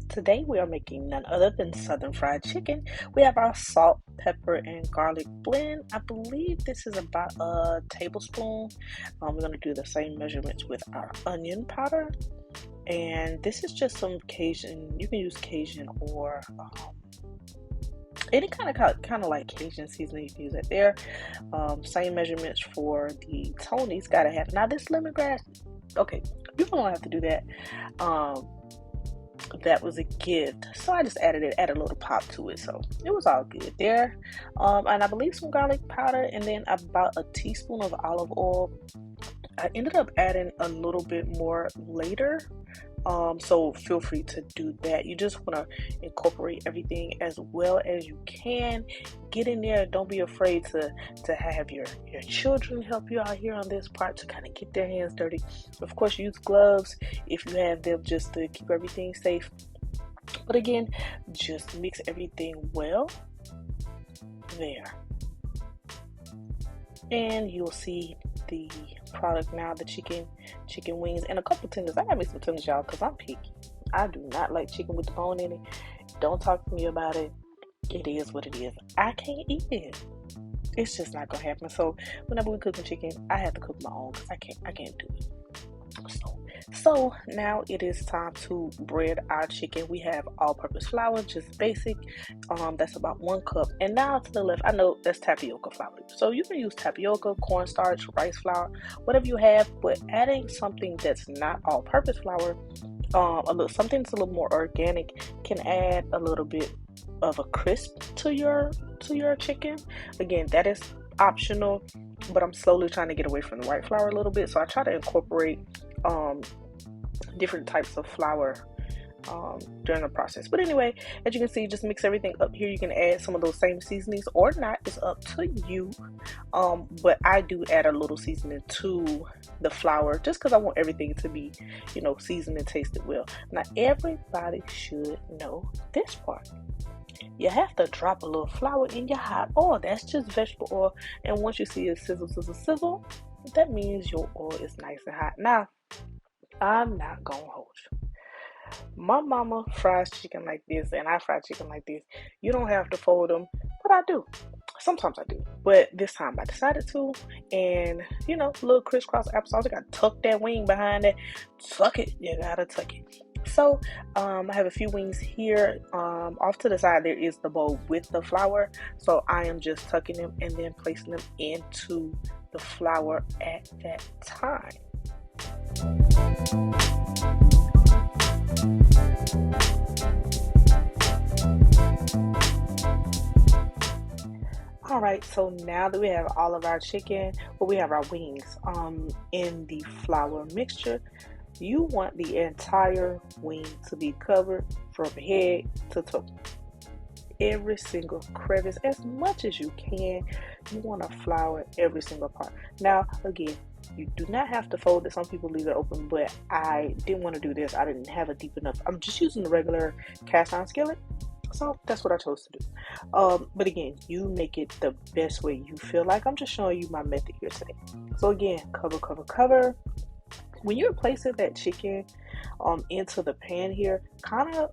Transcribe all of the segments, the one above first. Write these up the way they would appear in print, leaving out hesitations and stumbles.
Today we are making none other than southern fried chicken. We have our salt, pepper, and garlic blend. I believe this is about a tablespoon. We're going to do the same measurements with our onion powder. And this is just some Cajun, you can use Cajun or any kind of like Cajun seasoning, you can use it there. Same measurements for the Tony's, gotta have. Now this lemongrass, okay, you don't have to do that. That was a gift, so I just added a little pop to it, so it was all good there. And I believe some garlic powder, and then about a teaspoon of olive oil. I ended up adding a little bit more later, so feel free to do that. You just want to incorporate everything as well as you can. Get in there. Don't be afraid to have your children help you out here on this part to kind of get their hands dirty. Of course, use gloves if you have them, just to keep everything safe. But again, just mix everything well there, and you'll see the product now, the chicken wings and a couple tenders. I got me some tenders, y'all, because I'm picky. I do not like chicken with the bone in it. Don't talk to me about it. It is what it is. I can't eat it. It's just not gonna happen. So whenever we cooking chicken, I have to cook my own because I can't do it. So now it is time to bread our chicken. We have all-purpose flour, just basic. That's about 1 cup. And now to the left, I know that's tapioca flour. So you can use tapioca, cornstarch, rice flour, whatever you have. But adding something that's not all-purpose flour, something that's a little more organic, can add a little bit of a crisp to your chicken. Again, that is optional, but I'm slowly trying to get away from the white flour a little bit, so I try to incorporate different types of flour during the process. But anyway, as you can see, just mix everything up here. You can add some of those same seasonings or not, it's up to you. But I do add a little seasoning to the flour just because I want everything to be, seasoned and tasted well. Now everybody should know this part. You have to drop a little flour in your hot oil. That's just vegetable oil. And once you see it sizzle, sizzle, sizzle, that means your oil is nice and hot. Now, I'm not gonna hold you. My mama fries chicken like this, and I fry chicken like this. You don't have to fold them, but I do. Sometimes I do, but this time I decided to. And a little crisscross applesauce. I gotta tuck that wing behind it. Tuck it. You gotta tuck it. So I have a few wings here. Off to the side there is the bowl with the flour, so I am just tucking them and then placing them into the flour at that time. All right, so now that we have all of our chicken, we have our wings in the flour mixture. You want the entire wing to be covered from head to toe. Every single crevice, as much as you can. You want to flour every single part. Now, again, you do not have to fold it. Some people leave it open, but I didn't want to do this. I didn't have it deep enough. I'm just using the regular cast iron skillet. So that's what I chose to do. But again, you make it the best way you feel like. I'm just showing you my method here today. So again, cover, cover, cover. When you're placing that chicken into the pan here, kind of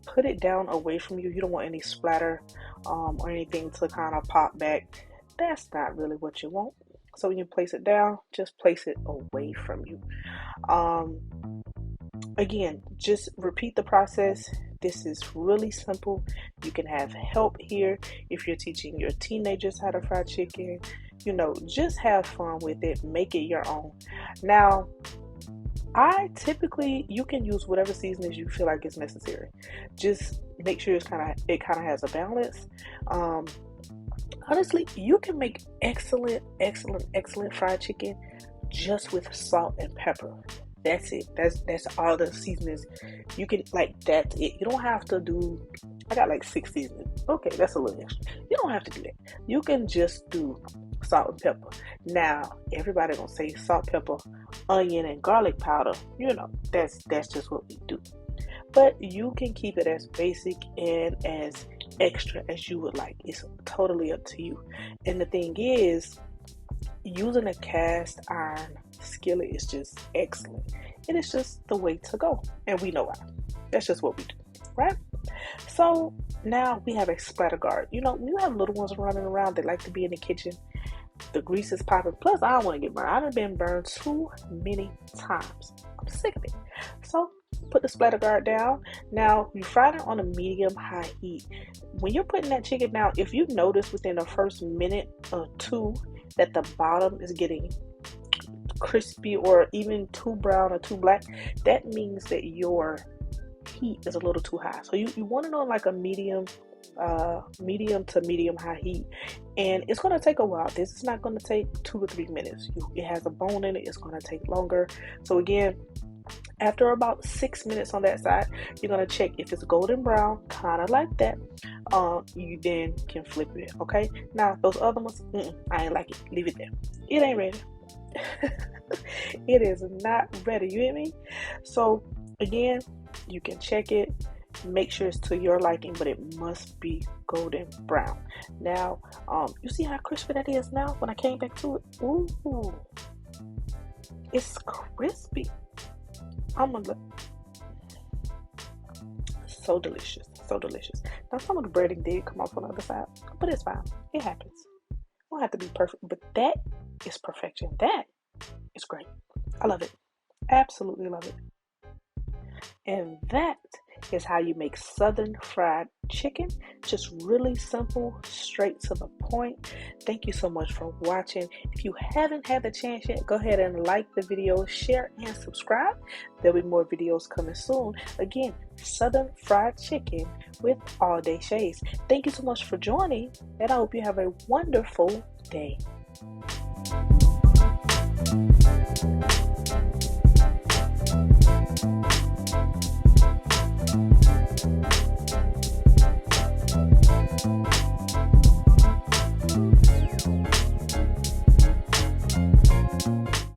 put it down away from you. You don't want any splatter or anything to kind of pop back. That's not really what you want. So when you place it down, just place it away from you. Again, just repeat the process. This is really simple. You can have help here if you're teaching your teenagers how to fry chicken. Just have fun with it. Make it your own. Now, you can use whatever seasonings you feel like is necessary. Just make sure it kind of has a balance. Honestly, you can make excellent fried chicken just with salt and pepper. That's it. That's all the seasonings. You can, that's it. You don't have to do, I got 6 seasonings. Okay, that's a little extra. You don't have to do that. You can just do salt and pepper. Now, everybody gonna say salt, pepper, onion, and garlic powder. That's just what we do. But you can keep it as basic and as extra as you would like. It's totally up to you. And the thing is, using a cast iron skillet is just excellent. It is just the way to go. And we know why. That's just what we do. right? So now we have a splatter guard. You know, you have little ones running around that like to be in the kitchen. The grease is popping. Plus, I don't want to get burned. I've been burned too many times. I'm sick of it. So put the splatter guard down. Now you fry it on a medium high heat. When you're putting that chicken down, if you notice within the first minute or two that the bottom is getting crispy or even too brown or too black, that means that your heat is a little too high. So you want it on like a medium to medium high heat, and it's going to take a while. This is not going to take 2 to 3 minutes. It has a bone in it. It's going to take longer. So again, after about 6 minutes on that side, you're going to check if it's golden brown, kind of like that. You then can flip it. Okay, now those other ones, I ain't like it. Leave it there. It ain't ready. It is not ready. You hear me? So again, you can check it, make sure it's to your liking, but it must be golden brown. Now you see how crispy that is now when I came back to it. Ooh, it's crispy. I'm gonna so delicious, so delicious. Now some of the breading did come off on the other side, but it's fine. It happens. It won't have to be perfect, but that is perfection. That is great. I love it. Absolutely love it. And that is how you make Southern fried chicken. Just really simple, straight to the point. Thank you so much for watching. If you haven't had the chance yet, go ahead and like the video, share, and subscribe. There'll be more videos coming soon. Again, Southern fried chicken with All Day Shades. Thank you so much for joining, and I hope you have a wonderful day.